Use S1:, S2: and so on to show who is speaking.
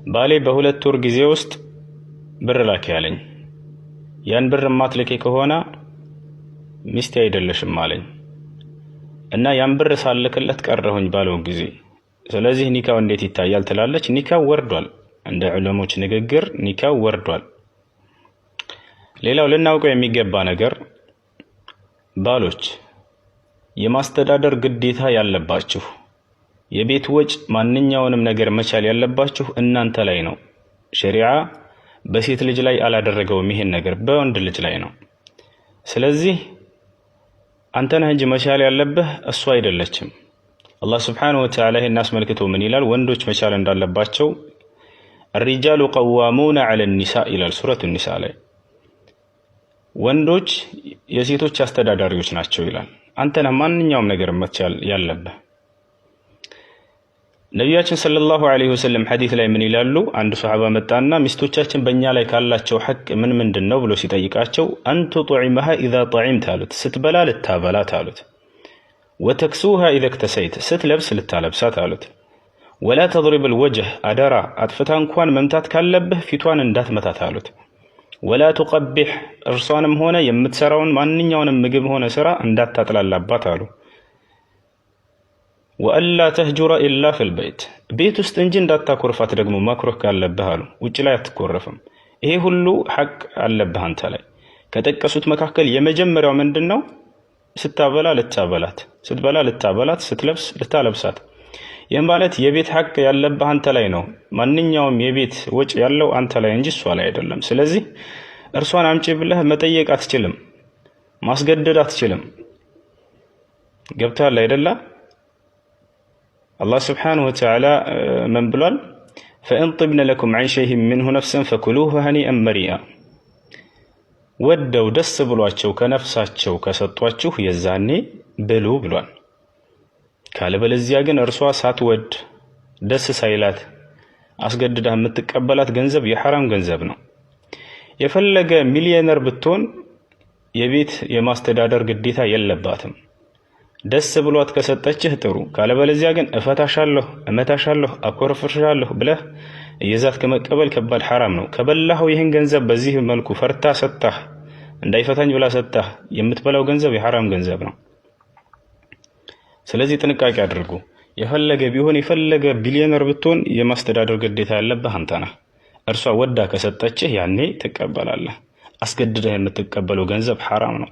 S1: ባሌ በሁለት ወር ጊዜ ውስጥ ብር ላኪ ያለኝ፣ ያን ብር ማትልኬ ከሆነ ሚስቴ አይደለሽም አለኝ እና ያን ብር ሳልክለት ቀረሁኝ ባለው ጊዜ። ስለዚህ ኒካው እንዴት ይታያል ትላለች። ኒካው ወርዷል፣ እንደ ዑለሞች ንግግር ኒካው ወርዷል። ሌላው ልናውቀው የሚገባ ነገር ባሎች የማስተዳደር ግዴታ ያለባችሁ፣ የቤት ወጭ ማንኛውንም ነገር መቻል ያለባችሁ እናንተ ላይ ነው። ሸሪዓ በሴት ልጅ ላይ አላደረገውም፣ ይሄን ነገር በወንድ ልጅ ላይ ነው። ስለዚህ አንተ ነህ እንጂ መቻል ያለብህ እሱ አይደለችም። አላህ ሱብሓነሁ ወተዓላ ይሄን አስመልክቶ ምን ይላል? ወንዶች መቻል እንዳለባቸው الرجال قوامون على النساء ይላል ሱረቱ ኒሳ ላይ። ወንዶች የሴቶች አስተዳዳሪዎች ናቸው ይላል። አንተ ነህ ማንኛውም ነገር መቻል ያለብህ። ነቢያችን ሰለላሁ ዐለይሂ ወሰለም ሐዲስ ላይ ምን ይላሉ? አንድ ሱሐባ መጣና ሚስቶቻችን በእኛ ላይ ካላቸው ሐቅ ምን ምንድነው ብሎ ሲጠይቃቸው አንቱ ጡዒመሃ ኢዛ ጠዒምት አሉት፣ ስትበላ ልታበላት አሉት። ወተክሱሃ ኢዛ እክተሰይት፣ ስትለብስ ልታለብሳት አሉት። ወላ ተድሪብ ልወጅህ፣ አደራ አጥፍታ እንኳን መምታት ካለብህ ፊቷን እንዳትመታት አሉት። ወላ ቱቀቢሕ፣ እርሷንም ሆነ የምትሰራውን ማንኛውንም ምግብ ሆነ ስራ እንዳታጥላላባት አሉ። ወአላ ተህጁረ ኢላ ፊል በይት፣ ቤት ውስጥ እንጂ እንዳታኮርፋት ደግሞ ማኩረፍ ካለብህ አሉ። ውጭ ላይ አትኮረፍም። ይሄ ሁሉ ሐቅ አለብህ አንተ ላይ። ከጠቀሱት መካከል የመጀመሪያው ምንድነው? ስታበላ ልታበላት፣ ስትበላ ልታበላት፣ ስትለብስ ልታለብሳት። ይህ ማለት የቤት ሐቅ ያለብህ አንተ ላይ ነው። ማንኛውም የቤት ወጭ ያለው አንተ ላይ እንጂ እሷ ላይ አይደለም። ስለዚህ እርሷን አምጪ ብለህ መጠየቅ አትችልም፣ ማስገደድ አትችልም። ገብቶሃል አይደለ? አላህ ስብሓነሁ ወተዓላ ምን ብሏል? ፈኢን ጢብነ ለኩም ዐን ሸይኢን ሚንሁ ነፍሰን ፈኩሉሁ ሀኒአን መሪአ፣ ወደው ደስ ብሏቸው ከነፍሳቸው ከሰጧችሁ የዛኔ ብሉ ብሏል። ካለበለዚያ ግን እርሷ ሳትወድ ደስ ሳይላት አስገድዳ የምትቀበላት ገንዘብ የሐራም ገንዘብ ነው። የፈለገ ሚሊዮነር ብትሆን የቤት የማስተዳደር ግዴታ የለባትም። ደስ ብሏት ከሰጠችህ ጥሩ፣ ካለበለዚያ ግን እፈታሻለሁ፣ እመታሻለሁ፣ አኮርፍሻለሁ ብለህ እየዛት ከመቀበል ከባድ ሐራም ነው። ከበላኸው ይህን ገንዘብ በዚህ መልኩ ፈርታ ሰጣህ፣ እንዳይፈታኝ ብላ ሰጣህ፣ የምትበላው ገንዘብ የሐራም ገንዘብ ነው። ስለዚህ ጥንቃቄ አድርጉ። የፈለገ ቢሆን የፈለገ ቢሊዮነር ብትሆን የማስተዳደር ግዴታ ያለብህ አንተ ነህ። እርሷ ወዳ ከሰጠችህ ያኔ ትቀበላለህ። አስገድደህ የምትቀበለው ገንዘብ ሐራም ነው።